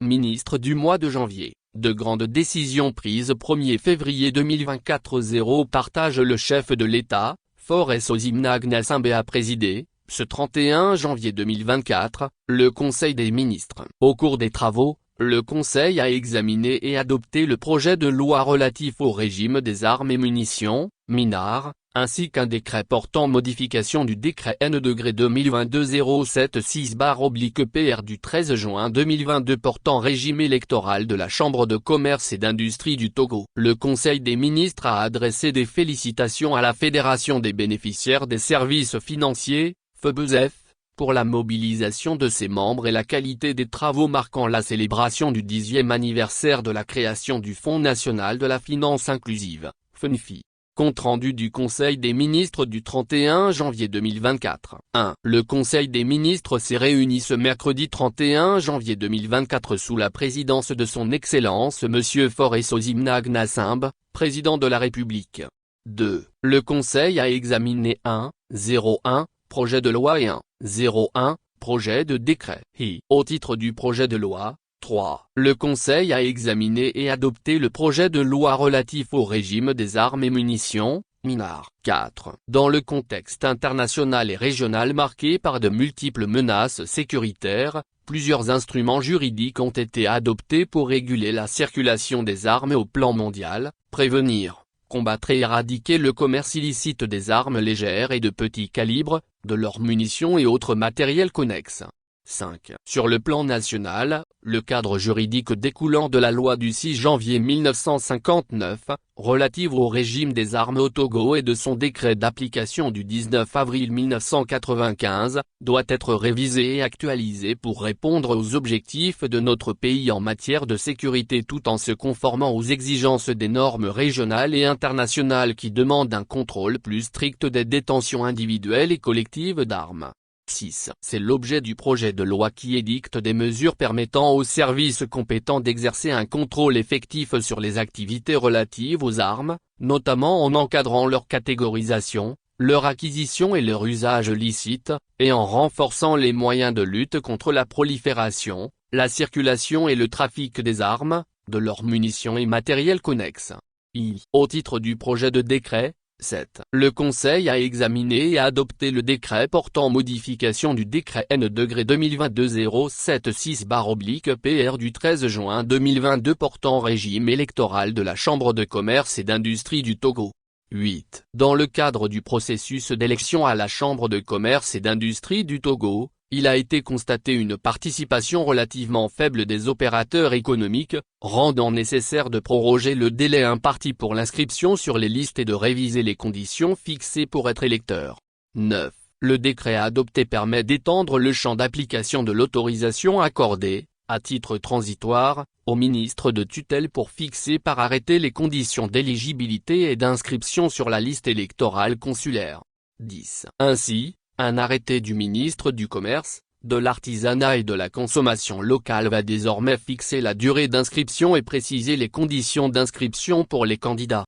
ministre du mois de janvier. De grandes décisions prises 1er février 2024. 0 partage le chef de l'État, Faure Osigna-Nguessambe a présidé, ce 31 janvier 2024, le Conseil des ministres. Au cours des travaux, le Conseil a examiné et adopté le projet de loi relatif au régime des armes et munitions, MINAR, ainsi qu'un décret portant modification du décret N-2022-076/PR du 13 juin 2022 portant régime électoral de la Chambre de commerce et d'industrie du Togo. Le Conseil des ministres a adressé des félicitations à la Fédération des bénéficiaires des services financiers, FEBESEF, pour la mobilisation de ses membres et la qualité des travaux marquant la célébration du 10e anniversaire de la création du Fonds national de la finance inclusive, FNFI. Compte rendu du Conseil des ministres du 31 janvier 2024. 1. Le Conseil des ministres s'est réuni ce mercredi 31 janvier 2024 sous la présidence de son Excellence M. Faure Osigna-Nguessambe, président de la République. 2. Le Conseil a examiné 1.01, projet de loi et 1.01, projet de décret. Au titre du projet de loi, 3. Le Conseil a examiné et adopté le projet de loi relatif au régime des armes et munitions, MINAR. 4. Dans le contexte international et régional marqué par de multiples menaces sécuritaires, plusieurs instruments juridiques ont été adoptés pour réguler la circulation des armes au plan mondial, prévenir, combattre et éradiquer le commerce illicite des armes légères et de petit calibre, de leurs munitions et autres matériels connexes. 5. Sur le plan national, le cadre juridique découlant de la loi du 6 janvier 1959, relative au régime des armes au Togo et de son décret d'application du 19 avril 1995, doit être révisé et actualisé pour répondre aux objectifs de notre pays en matière de sécurité tout en se conformant aux exigences des normes régionales et internationales qui demandent un contrôle plus strict des détentions individuelles et collectives d'armes. 6. C'est l'objet du projet de loi qui édicte des mesures permettant aux services compétents d'exercer un contrôle effectif sur les activités relatives aux armes, notamment en encadrant leur catégorisation, leur acquisition et leur usage licite, et en renforçant les moyens de lutte contre la prolifération, la circulation et le trafic des armes, de leurs munitions et matériels connexes. Au titre du projet de décret, 7. Le Conseil a examiné et adopté le décret portant modification du décret N-2022-076/PR du 13 juin 2022 portant régime électoral de la Chambre de commerce et d'industrie du Togo. 8. Dans le cadre du processus d'élection à la Chambre de commerce et d'industrie du Togo, il a été constaté une participation relativement faible des opérateurs économiques, rendant nécessaire de proroger le délai imparti pour l'inscription sur les listes et de réviser les conditions fixées pour être électeur. 9. Le décret adopté permet d'étendre le champ d'application de l'autorisation accordée, à titre transitoire, au ministre de tutelle pour fixer par arrêté les conditions d'éligibilité et d'inscription sur la liste électorale consulaire. 10. Ainsi, un arrêté du ministre du Commerce, de l'Artisanat et de la Consommation locale va désormais fixer la durée d'inscription et préciser les conditions d'inscription pour les candidats.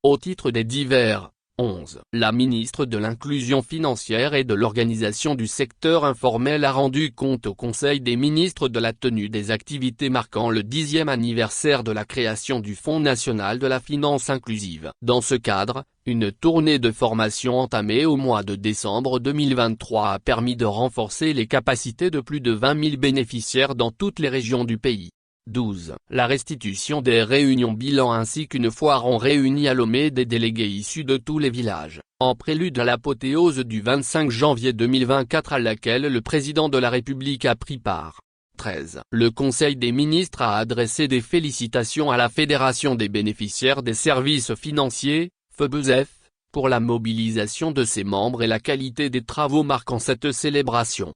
Au titre des divers. 11. La ministre de l'Inclusion financière et de l'Organisation du secteur informel a rendu compte au Conseil des ministres de la tenue des activités marquant le 10e anniversaire de la création du Fonds national de la finance inclusive. Dans ce cadre, une tournée de formation entamée au mois de décembre 2023 a permis de renforcer les capacités de plus de 20 000 bénéficiaires dans toutes les régions du pays. 12. La restitution des réunions bilan ainsi qu'une foire ont réuni à Lomé des délégués issus de tous les villages, en prélude à l'apothéose du 25 janvier 2024 à laquelle le président de la République a pris part. 13. Le Conseil des ministres a adressé des félicitations à la Fédération des bénéficiaires des services financiers, FEBESEF, pour la mobilisation de ses membres et la qualité des travaux marquant cette célébration.